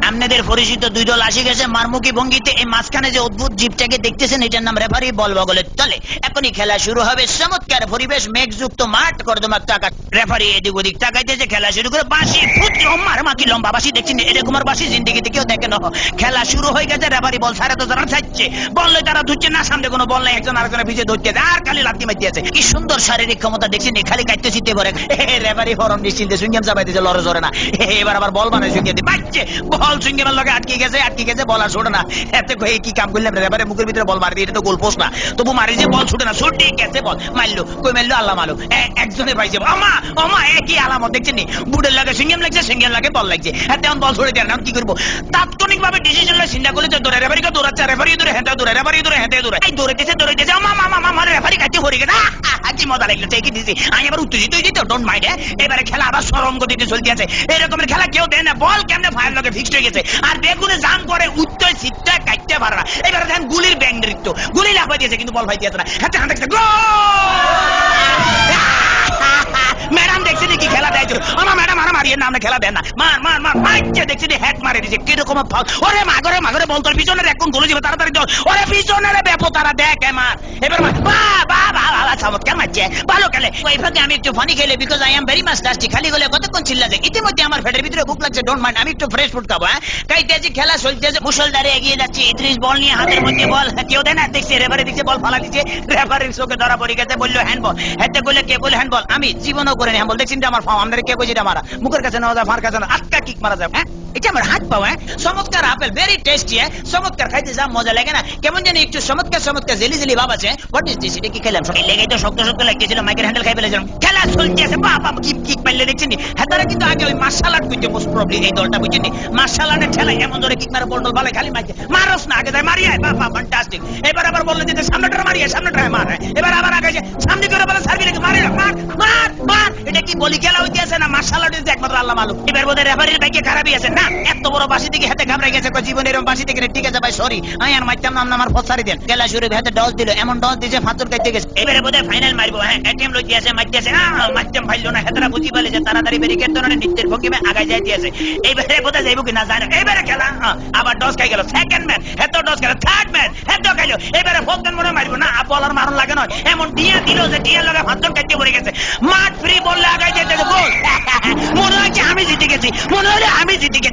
আপনাদের পরিচিত দুই দল আসি গেছে মারমুখী ভঙ্গিতে। এই মাঝখানে যে অদ্ভুত জীবটাকে দেখতেছেন এটার নাম রেফারি বল বগলের তলে। এখনই খেলা শুরু হবে। চমৎকার পরিবেশ, মেঘযুক্ত মাঠ, কর্দমাক টাকা। রেফারি এদিক ওদিক তাকাইতেছে, খেলা শুরু করে। বাঁশি ফুট মার মাকি লম্বা বাঁশি দেখছেন, এরকম আর বাঁশি জিন্দিগিতে কেউ দেখে না। খেলা শুরু হয়ে গেছে। রেফারি বল সারা তো যারা ছাড়ছে, বললে তারা ধুচ্ছে না, সামনে কোনো বল নাই, একজন আরেকজনের পিছিয়ে ধরছে আর খালি লাথি মারতেছে। কি সুন্দর শারীরিক ক্ষমতা দেখছেন, খালি কাটতে চিতে করে। রেফারি ফরম নিশ্চিন্তে সুইংগাম চাপাইতেছে, লড়ে জোরে না। এবার আবার বল বানায় সুইংগাম বাচ্চে, বল সুইংগামের লগে আটকে গেছে, বল আর ছোটে না। এতে কি কাম করলাম? রেফারি মুখের ভিতরে বল মারি, এটা তো গোল পোস্ট না, তবু মারি যে বল ছুটে না। ছুটে গেছে বল, মারলো, কই মারলো আল্লাহ মালু, একজনে পাইছে। আমা আমা একই আলামত দেখছেন নি, বুটের লাগে সুইংগাম লাগছে, সিঙ্গেল লাগে বল লাগছে। তেমন বল ছুড়ে দেয় না, কি করবো? তাৎক্ষণিক ভাবে ডিসিশন লয়, চিন্তা করলে যে দৌড়ে রেফারিকে দৌড়াচ্ছে, রেফারি দৌড়ে হেঁটে দৌড়ে, রেফারি দৌড়ে হেঁটে দৌড়ে, এই দৌড়াইতেছে। আমা রেফারি কাছে পড়ে গেছে। কি মজা লাগলো, ঠিকই দিছি। আমি আবার উত্তেজিত হয়ে যেত, ডোন্ট মাইন্ড। এবারে খেলা আবার সরম গতিতে চলতে আছে। এরকমের খেলা কেউ দেয় না। বল কেমনে ফায়ার লগে ফিক্সড হয়ে গেছে, আর বেগুনে জাম করে উত্তর সিটটা কাটতে পারে না। এবারে দেখেন গুলির ব্যাং নৃত্য, গুলি লাফাই দিয়েছে কিন্তু বল ফাই দিয়েছে না। হাতে হাতে ম্যাডাম দেখছেন কি খেলা দেয়? আমার ম্যাডাম আর মারিয়ে না, আমরা খেলা দেন না। মার মার মার মারছে, দেখছেন হ্যাট মারে দিয়েছে। কিরকম ফাউল! ওরে মাগরে বল তোর পিছনে এখন গোলে যাবে, তাড়াতাড়ি দৌড়। ওরে পিছনে রে বেপো, তারা দেখ মার। এবার মার, বাহ চমৎকার মারছে, ভালো খেলে। ওই ফাঁকে আমি একটু ফানি খেলে, because I am very much tasty. খালি গলে কতক্ষণ চিল্লা যায়। ইতিমধ্যে আমার পেটের ভিতরে ভুক লাগছে, ডোন্ট মাইন্ড। আমি একটু ফ্রেশ ফুড খাবো। কাইতেছি, খেলা চলতেছে, মুসলধারে এগিয়ে যাচ্ছে। ইদ্রিস বল নিয়ে, হাতের মধ্যে বল, কেউ দেয় না। দেখছি রেফারি দিচ্ছে, বল ফালা দিচ্ছে। রেফারির চোখে ধরা পড়ে গেছে, বললো হ্যান্ডবল। হাতে বলে কে বলে হ্যান্ডবল? আমি জীবনও করে হ্যান্ডবল দেখছেন, আমার ফাও আমাদের কে কইছে মারা, মুখের কাছে নেওয়া যায়, ফার কাছে আটকা কিক মারা যায়। এটা আমার হাত পাও। চমৎকার আপেল, ভেরি টেস্টি। চমৎকার, খাইতে যা মজা লাগে না, কেমন জানি একটু চমৎকার জেলি ভাব আছে। What is this? এটা কি খেলাম? লেগে তো শক্ত লাগতেছিল, মাইকের হ্যান্ডেল খাই ফেলেছিলাম। খেলা চলতে আছে, বাবা কিক মারলে দেখছেন। হ্যাঁ, তারা কিন্তু আগে ওই মার্শাল আর্ট বুঝতে মোস্ট প্রবলি এই দলটা বুঝছেন। মার্শাল আর্টের ঠেলা এমন ধরে কিক মারে, বল ভালো খালি মাইকে মারস না, আগে মারিয়ে বাবা ফ্যান্টাস্টিক। এবার আবার বললো যে সামনেটা মারিয়ে, সামনেটা মার। এবার আবার আগে সামনে করে বলে সার্ভি লেগে মারি না, মার মার মার। এটা কি বলি খেলা হইতে আছে না মার্শাল আর্টের যে একমাত্র আল্লাহ মালুম। এবার বোধহয় রেফারির বাইকে খারাপই আছে না, এত বড় বাসি থেকে হাতে ঘাবড়ে গেছে। জীবনের এরকম বাসি থেকে ঠিক আছে ভাই, সরি আমি আর মারতাম না, আমার ফসারি দেন। খেলা শুরু হাতে ডস দিল, এমন ডস দিয়েছে ফাঁচুর কাটতে গেছে। এবারে বোধহয় ফাইনাল মারবো। হ্যাঁ, এটিএম লই দিয়েছে, মারতেছে মারতাম ফাইলো না। হেতারা বুঝি বলে যে তাড়াতাড়ি ব্যারিকেড ধরনের নৃত্যের ভঙ্গিমে আগায় যাইতেছে। এইবারে বোধহয় যাইব কি না যায় না। এবারে খেলা আবার ডস খাই গেল। সেকেন্ড ম্যান হেত ডস গেল, থার্ড ম্যান হেত খাইলো। এবারে ফোকদান মনে মারবো না, বলার মারণ লাগে নয়, এমন ডিয়া দিল যে ডিয়ার লগে ফাঁচুর কাটতে পড়ে গেছে। মাঠ ফ্রি বললে আগায় যাইতেছে, গোল। মনে হচ্ছে আমি জিতে গেছি, মনে হলে আমি জিতে গেছি।